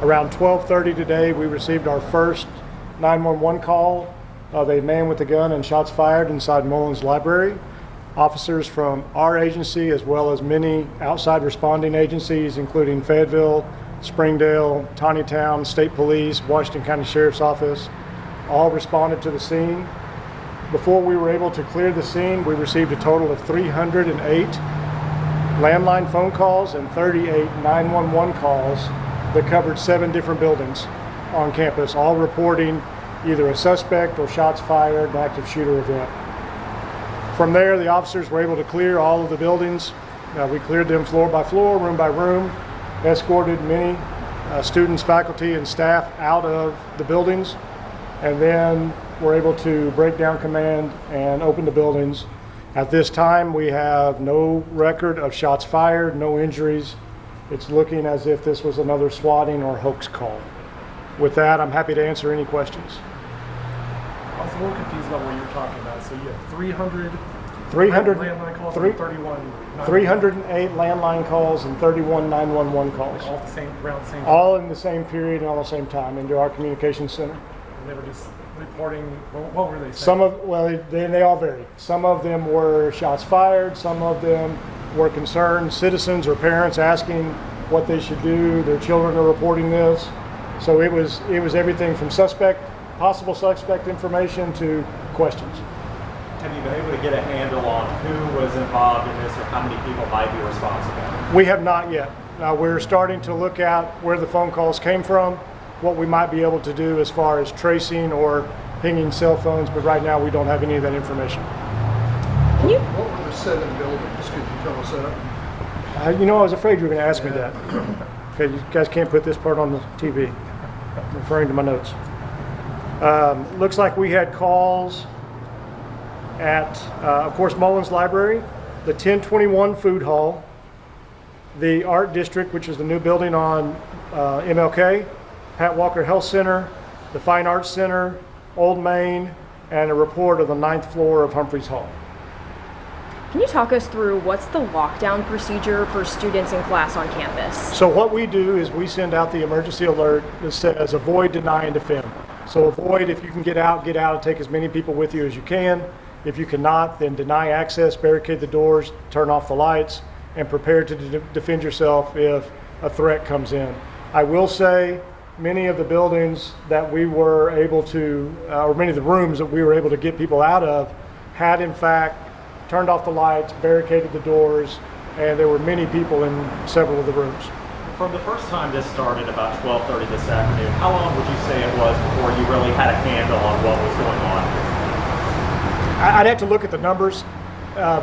Around 12:30 today, we received our first 911 call of a man with a gun and shots fired inside Mullins Library. Officers from our agency, as well as many outside responding agencies, including Fayetteville, Springdale, Taneytown, State Police, Washington County Sheriff's Office, all responded to the scene. Before we were able to clear the scene, we received a total of 308 landline phone calls and 38 911 calls that covered 7 different buildings on campus, all reporting either a suspect or shots fired, an active shooter event. From there, the officers were able to clear all of the buildings. We cleared them floor by floor, room by room, escorted many students, faculty, and staff out of the buildings, and then were able to break down command and open the buildings. At this time, we have no record of shots fired, no injuries. It's looking as if this was another swatting or hoax call. With that, I'm happy to answer any questions. I was a little confused about what you were talking about. So you have 300 landline calls and 308 landline calls and 31 911 calls. All around the same time? All in the same period and all the same time into our communications center. And they were just reporting, what were they saying? They all varied. Some of them were shots fired, some of them were concerned citizens or parents asking what they should do. Their children are reporting this. So it was everything from possible suspect information to questions. Have you been able to get a handle on who was involved in this or how many people might be responsible? We have not yet. Now we're starting to look at where the phone calls came from, what we might be able to do as far as tracing or pinging cell phones, but right now we don't have any of that information. What were the 7 buildings? Could you tell us that? I was afraid you were going to ask me that. Okay, you guys can't put this part on the TV. I'm referring to my notes. Looks like we had calls at, of course, Mullins Library, the 1021 Food Hall, the Art District, which is the new building on MLK, Pat Walker Health Center, the Fine Arts Center, Old Main, and a report of the 9th floor of Humphreys Hall. Can you talk us through what's the lockdown procedure for students in class on campus? So what we do is we send out the emergency alert that says avoid, deny, and defend. So avoid, if you can get out and take as many people with you as you can. If you cannot, then deny access, barricade the doors, turn off the lights, and prepare to defend yourself if a threat comes in. I will say many of the buildings that we were able to, or many of the rooms that we were able to get people out of had in fact turned off the lights, barricaded the doors, and there were many people in several of the rooms. From the first time this started, about 12:30 this afternoon, how long would you say it was before you really had a handle on what was going on? I'd have to look at the numbers.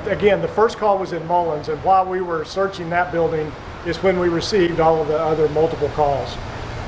Again, the first call was in Mullins, and while we were searching that building is when we received all of the other multiple calls.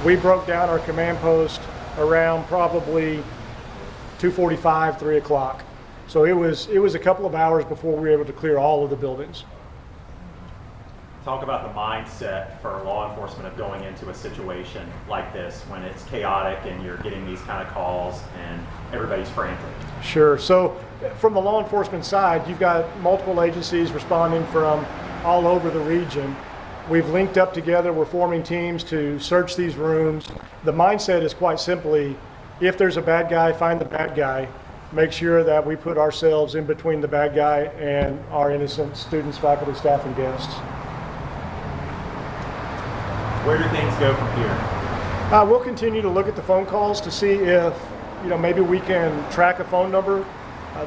We broke down our command post around probably 2:45, 3 o'clock. So it was a couple of hours before we were able to clear all of the buildings. Talk about the mindset for law enforcement of going into a situation like this when it's chaotic and you're getting these kind of calls and everybody's frantic. Sure. So from the law enforcement side, you've got multiple agencies responding from all over the region. We've linked up together. We're forming teams to search these rooms. The mindset is quite simply, if there's a bad guy, find the bad guy. Make sure that we put ourselves in between the bad guy and our innocent students, faculty, staff, and guests. Where do things go from here? We'll continue to look at the phone calls to see if, maybe we can track a phone number.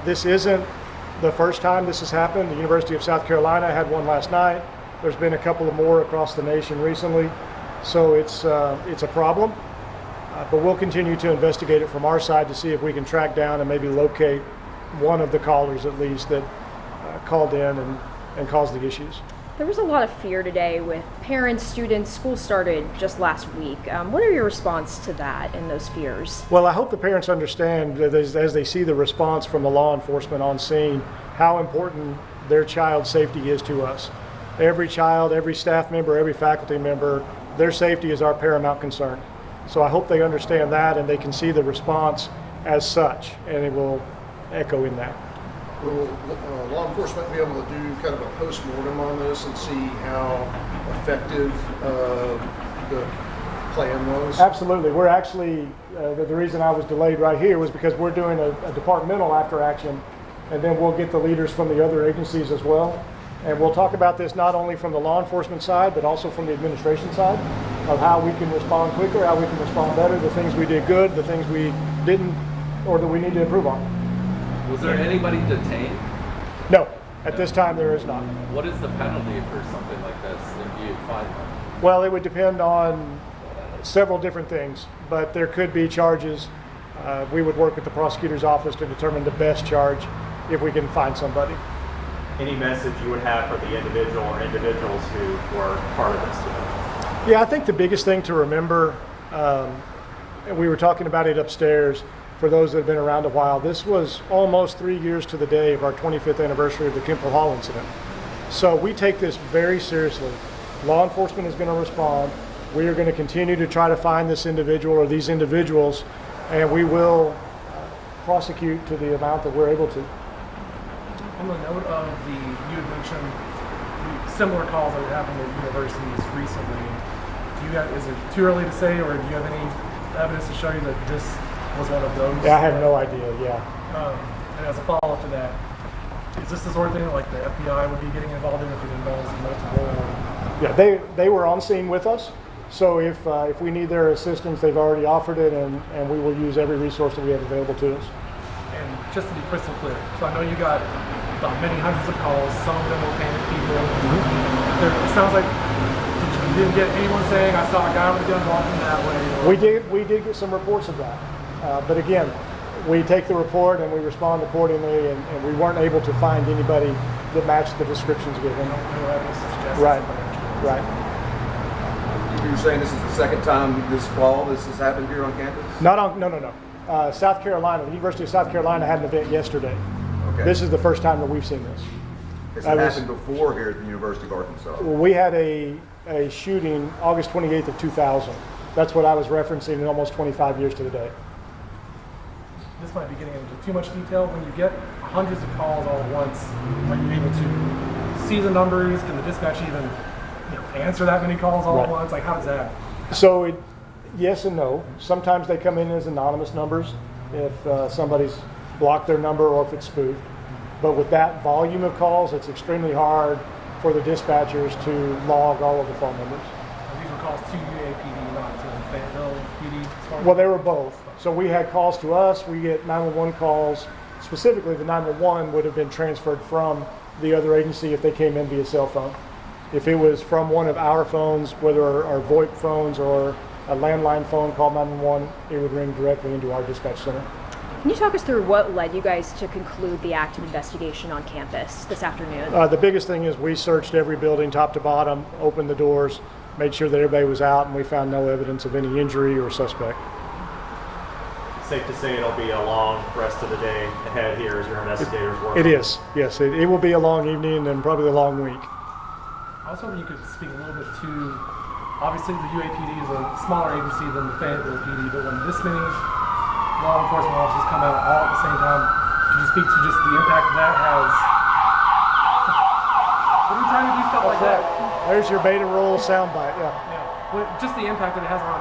This isn't the first time this has happened. The University of South Carolina had one last night. There's been a couple of more across the nation recently. So it's a problem. But we'll continue to investigate it from our side to see if we can track down and maybe locate one of the callers at least that called in and caused the issues. There was a lot of fear today with parents, students. School started just last week. What are your response to that and those fears? Well, I hope the parents understand that as they see the response from the law enforcement on scene, how important their child's safety is to us. Every child, every staff member, every faculty member, their safety is our paramount concern. So I hope they understand that and they can see the response as such, and it will echo in that. Will law enforcement be able to do kind of a post-mortem on this and see how effective the plan those? Absolutely. We're actually, the reason I was delayed right here was because we're doing a departmental after action, and then we'll get the leaders from the other agencies as well. And we'll talk about this not only from the law enforcement side, but also from the administration side of how we can respond quicker, how we can respond better, the things we did good, the things we didn't, or that we need to improve on. Was there anybody detained? No, at this time there is not. What is the penalty for something like this if you find them? Well, it would depend on several different things, but there could be charges. We would work with the prosecutor's office to determine the best charge if we can find somebody. Any message you would have for the individual or individuals who were part of this today? Yeah, I think the biggest thing to remember, and we were talking about it upstairs, for those that have been around a while, this was almost 3 years to the day of our 25th anniversary of the Kemple Hall incident. So we take this very seriously. Law enforcement is going to respond. We are going to continue to try to find this individual or these individuals, and we will prosecute to the amount that we're able to. On the note of you had mentioned the similar calls that happened at universities recently. Is it too early to say, or do you have any evidence to show you that this was one of those? Yeah, I have no idea, yeah. And as a follow-up to that, is this the sort of thing like the FBI would be getting involved in if it involves multiple? Yeah, they were on scene with us, so if we need their assistance, they've already offered it, and we will use every resource that we have available to us. And just to be crystal clear, so I know you got many hundreds of calls, some of them were panicked people. It sounds like you didn't get anyone saying, I saw a guy with a gun walking that way. We did get some reports of that, but again, we take the report and we respond accordingly, and we weren't able to find anybody that matched the descriptions given. No evidence to suggest Right, somebody. right. You're saying this is the second time this fall this has happened here on campus? No. South Carolina, the University of South Carolina had an event yesterday. Okay. This is the first time that we've seen this. Has that it was- happened before here at the University of Arkansas? We had a shooting August 28th of 2000. That's what I was referencing in almost 25 years to the day. This might be getting into too much detail. When you get hundreds of calls all at once, are you able to see the numbers? Can the dispatch even answer that many calls all at Right. once? Like, how does that? So yes and no. Sometimes they come in as anonymous numbers if somebody's blocked their number or if it's spoofed. But with that volume of calls, it's extremely hard for the dispatchers to log all of the phone numbers. These were calls to UAPD, not to Fayetteville PD. as far as- Well, they were both. So we had calls to us, we get 911 calls. Specifically, the 911 would have been transferred from the other agency if they came in via cell phone. If it was from one of our phones, whether our VoIP phones or a landline phone called 911, it would ring directly into our dispatch center. Can you talk us through what led you guys to conclude the active investigation on campus this afternoon? The biggest thing is we searched every building top to bottom, opened the doors, made sure that everybody was out, and we found no evidence of any injury or suspect. Safe to say it'll be a long rest of the day ahead here as your investigators work. It is, yes. It will be a long evening and probably a long week. I was hoping you could speak a little bit to, obviously the UAPD is a smaller agency than the Fayetteville PD, but when this many law enforcement officers come out all at the same time, could you speak to just the impact that has? When you're trying to do stuff like that, There's your beta roll soundbite, yeah. well, just the impact that it has on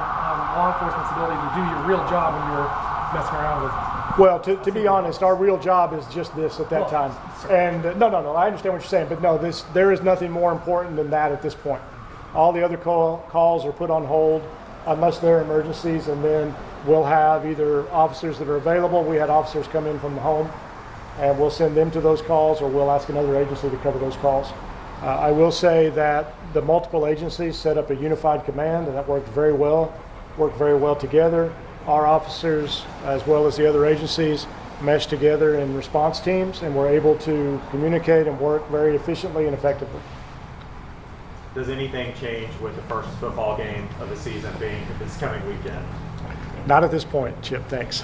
law enforcement's ability to do your real job when you're messing around with. Well, to be honest, our real job is just this at that time. And no, I understand what you're saying, but no, there is nothing more important than that at this point. All the other calls are put on hold unless they're emergencies, and then we'll have either officers that are available. We had officers come in from the home, and we'll send them to those calls, or we'll ask another agency to cover those calls. I will say that the multiple agencies set up a unified command, and that worked very well together. Our officers, as well as the other agencies, meshed together in response teams, and were able to communicate and work very efficiently and effectively. Does anything change with the first football game of the season being this coming weekend? Not at this point, Chip, thanks.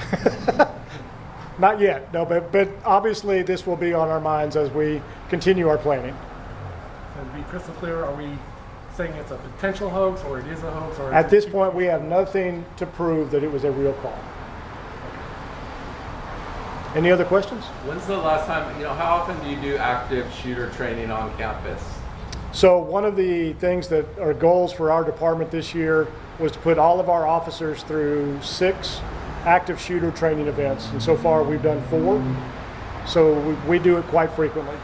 Not yet, no, but obviously this will be on our minds as we continue our planning. And to be crystal clear, are we saying it's a potential hoax, or it is a hoax, or At this point, we have nothing to prove that it was a real call. Any other questions? When's the last time, how often do you do active shooter training on campus? So one of the things that are goals for our department this year was to put all of our officers through 6 active shooter training events, and so far we've done 4. So we do it quite frequently.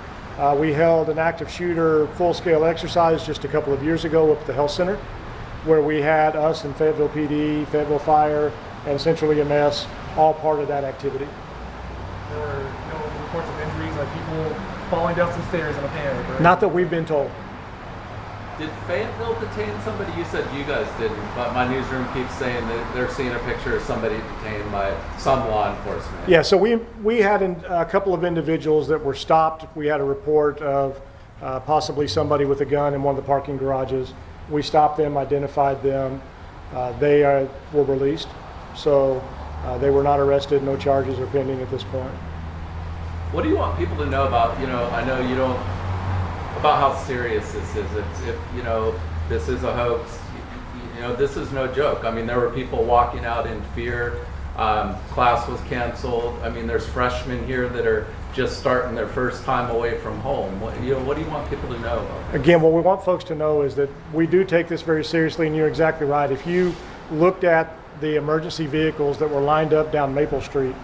We held an active shooter full-scale exercise just a couple of years ago up at the health center, where we had us and Fayetteville PD, Fayetteville Fire, and Central EMS all part of that activity. There were no reports of injuries, like people falling down some stairs in a panic, right? Not that we've been told. Did Fayetteville detain somebody? You said you guys didn't, but my newsroom keeps saying that they're seeing a picture of somebody detained by some law enforcement. Yeah, so we had a couple of individuals that were stopped. We had a report of possibly somebody with a gun in one of the parking garages. We stopped them, identified them. They were released, so they were not arrested. No charges are pending at this point. What do you want people to know about, I know you don't, about how serious this is? This is a hoax. This is no joke. I mean, there were people walking out in fear. Class was canceled. I mean, there's freshmen here that are just starting their first time away from home. What do you want people to know about this? Again, what we want folks to know is that we do take this very seriously, and you're exactly right. If you looked at the emergency vehicles that were lined up down Maple Street,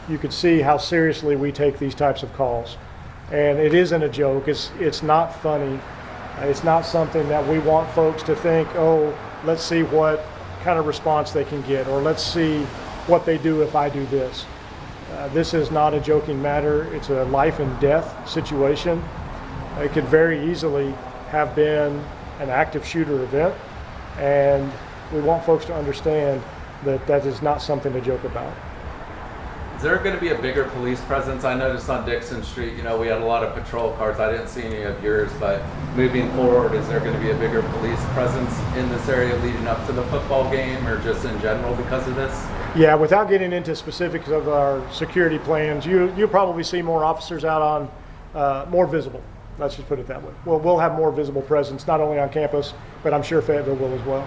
you could see how seriously we take these types of calls. And it isn't a joke. It's not funny. It's not something that we want folks to think, oh, let's see what kind of response they can get, or let's see what they do if I do this. This is not a joking matter. It's a life and death situation. It could very easily have been an active shooter event, and we want folks to understand that that is not something to joke about. Is there going to be a bigger police presence? I noticed on Dixon Street, we had a lot of patrol cars. I didn't see any of yours, but moving forward, is there going to be a bigger police presence in this area leading up to the football game, or just in general because of this? Yeah, without getting into specifics of our security plans, you'll probably see more officers out on, more visible. Let's just put it that way. We'll have more visible presence, not only on campus, but I'm sure Fayetteville will as well.